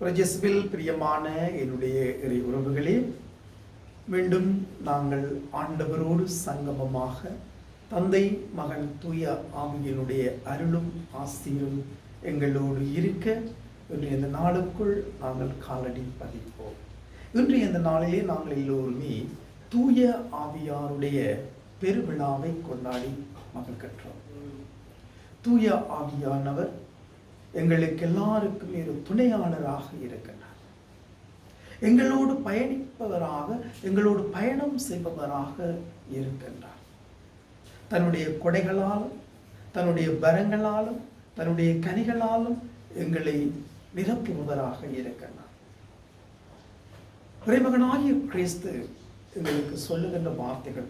பிரஜஸ்வில் பிரியமான என்னுடைய இறை உறவுகளே, மீண்டும் நாங்கள் ஆண்டவரோடு சங்கமமாக தந்தை மகன் தூய ஆவியினுடைய அருளும் ஆசீரும் எங்களோடு இருக்க இன்றைய இந்த நாளுக்குள் நாங்கள் காலடி பதிப்போம். இன்றைய இந்த நாளிலே நாங்கள் எல்லோருமே தூய ஆவியாருடைய பெருவிழாவை கொண்டாடி மகிழ்கின்றோம். தூய ஆவியானவர் எங்களுக்கு எல்லாருக்கும் ஒரு துணையாளராக இருக்கின்றார். எங்களோடு பயணிப்பவராக, எங்களோடு பயணம் செய்பவராக இருக்கின்றார். தன்னுடைய கொடைகளாலும் தன்னுடைய வரங்களாலும் தன்னுடைய கனிகளாலும் எங்களை நிரப்புபவராக இருக்கின்றார். இறைமகனாகிய கிறிஸ்து எங்களுக்கு சொல்லுகின்ற வார்த்தைகள்,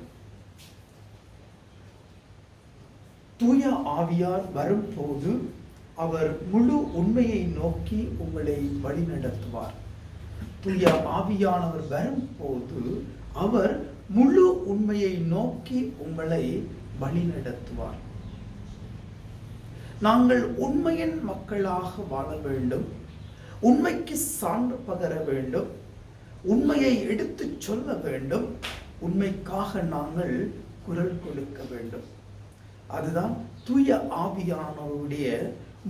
தூய ஆவியார் வரும்போது அவர் முழு உண்மையை நோக்கி உங்களை வழிநடத்துவார். தூய ஆவியானவர் வரும்போது அவர் முழு உண்மையை நோக்கி உங்களை வழிநடத்துவார். நாங்கள் உண்மையின் மக்களாக வாழ வேண்டும், உண்மைக்கு சான்று பகர வேண்டும், உண்மையை எடுத்து சொல்ல வேண்டும், உண்மைக்காக நாங்கள் குரல் கொடுக்க வேண்டும். அதுதான் தூய ஆவியானவருடைய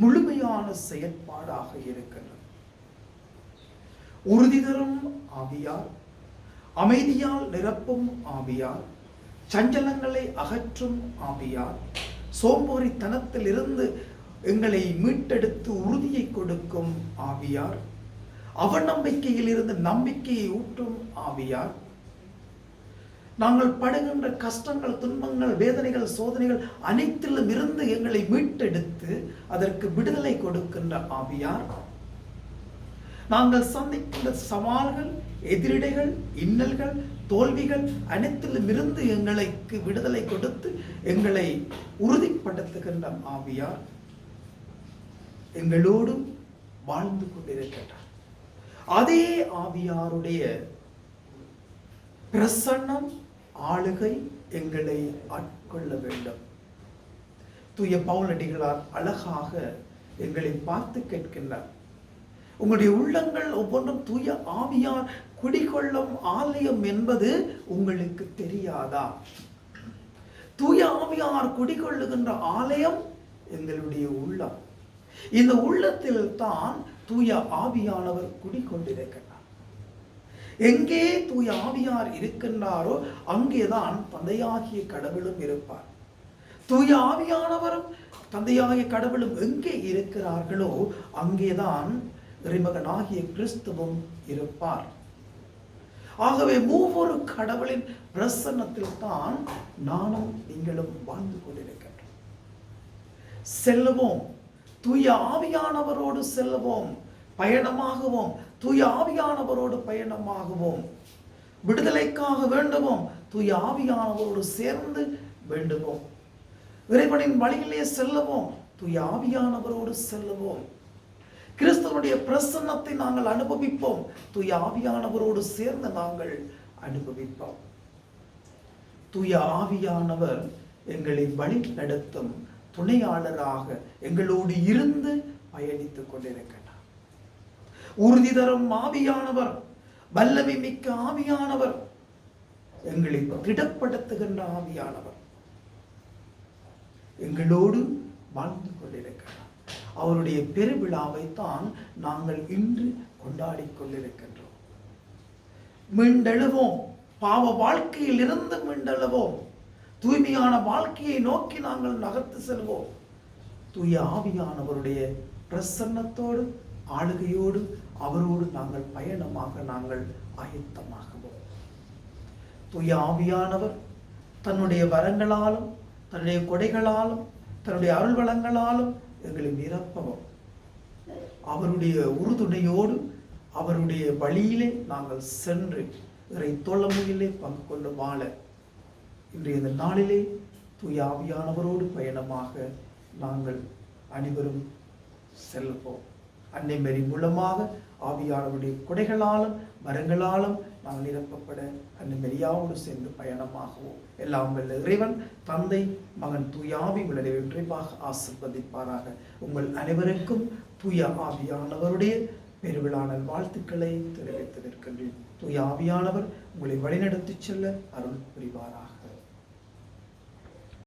முழுமையான செயற்பாடாக இருக்கின்றது. உறுதி தரும் ஆவியார், அமைதியால் நிரப்பும் ஆவியார், சஞ்சலங்களை அகற்றும் ஆவியார், சோம்பேறித்தனத்தில் இருந்து எங்களை மீட்டெடுத்து உறுதியை கொடுக்கும் ஆவியார், அவநம்பிக்கையில் இருந்து நம்பிக்கையை ஊட்டும் ஆவியார், நாங்கள் படுகின்ற கஷ்டங்கள், துன்பங்கள், வேதனைகள், சோதனைகள் அனைத்திலும் இருந்து எங்களை மீட்டெடுத்து அதற்கு விடுதலை கொடுக்கின்ற ஆவியார், நாங்கள் சந்திக்கின்ற சவால்கள், எதிரிடைகள், இன்னல்கள், தோல்விகள் அனைத்திலும் இருந்து எங்களுக்கு விடுதலை கொடுத்து எங்களை உறுதிப்படுத்துகின்ற ஆவியார் எங்களோடு வாழ்ந்து கொண்டிருக்கின்றார். அதே ஆவியாருடைய பிரசன்னம், ஆளுகை எங்களை ஆட்கொள்ள வேண்டும். தூய பவுலடிகளார் அழகாக எங்களை பார்த்து கேட்கின்றார், உங்களுடைய உள்ளங்கள் ஒவ்வொன்றும் தூய ஆவியார் குடிகொள்ளும் ஆலயம் என்பது உங்களுக்கு தெரியாதா? தூய ஆவியார் குடிகொள்ளுகின்ற ஆலயம் எங்களுடைய உள்ளம். இந்த உள்ளத்தில் தான் தூய ஆவியானவர் குடிகொண்டிருக்கிறார். எங்கே தூய ஆவியார் இருக்கின்றாரோ அங்கேதான் தந்தையாகிய கடவுளும் இருப்பார். தூய ஆவியானவரும் தந்தையாகிய கடவுளும் எங்கே இருக்கிறார்களோ அங்கேதான் இறைமகனாகிய கிறிஸ்துவும் இருப்பார். ஆகவே மூவொரு கடவுளின் பிரசன்னத்தில் தான் நானும் நீங்களும் வாழ்ந்து கொண்டிருக்கின்றோம். செல்லுவோம், தூய ஆவியானவரோடு செல்லுவோம், பயணமாகுவோம், தூய ஆவியானவரோடு பயணமாகுவோம், விடுதலைக்காக வேண்டுவோம், தூய ஆவியானவரோடு சேர்ந்து வேண்டுவோம், இறைவனின் வழியிலே செல்லுவோம், தூய ஆவியானவரோடு செல்லுவோம், கிறிஸ்துவனுடைய பிரசன்னத்தை நாங்கள் அனுபவிப்போம், தூய ஆவியானவரோடு சேர்ந்து நாங்கள் அனுபவிப்போம். தூய ஆவியானவர் எங்களை வழி நடத்தும் துணையாளராக எங்களோடு இருந்து பயணித்துக் கொண்டிருக்கிறார். உறுதி தரும் ஆவியானவர், வல்லமை மிக்க ஆவியானவர், எங்களை திடப்படுத்துகின்ற ஆவியானவர் எங்களோடு வாழ்ந்து கொண்டிருக்கிறார். அவருடைய பெருவிழாவை தான் நாங்கள் இன்று கொண்டாடி கொண்டிருக்கின்றோம். மீண்டெழுவோம், பாவ வாழ்க்கையில் இருந்து மீண்டெழுவோம், தூய்மையான வாழ்க்கையை நோக்கி நாங்கள் நகர்த்து செல்வோம். தூய ஆவியானவருடைய பிரசன்னத்தோடு, ஆளுகையோடு, அவரோடு நாங்கள் பயணமாக நாங்கள் ஆயத்தமாகுவோம். தூய ஆவியானவர் தன்னுடைய வரங்களாலும் தன்னுடைய கொடைகளாலும் தன்னுடைய அருள் வளங்களாலும் எங்களை நிரப்பவும், அவருடைய உறுதுணையோடு அவருடைய வழியிலே நாங்கள் சென்று இறை தோழமையிலே பங்கு கொண்டு வாழ இன்றைய இந்த நாளிலே தூய ஆவியானவரோடு பயணமாக நாங்கள் அனைவரும் செல்வோம். அன்னை மேரி மூலமாக ஆவியானவருடைய கொடைகளாலும் வரங்களாலும் நாங்கள் நிரப்பப்பட அன்னை மேரியாவோடு சேர்ந்து பயணமாகவும் எல்லாம் வல்ல இறைவன் தந்தை மகன் தூய ஆவி உங்களை வெற்றிப்பாக ஆசீர்வதிப்பாராக. உங்கள் அனைவருக்கும் தூய ஆவியானவருடைய பெருவிழான வாழ்த்துக்களை தெரிவித்து நிற்கின்றேன். தூய ஆவியானவர் உங்களை வழிநடத்திச் செல்ல அருள் புரிவாராக.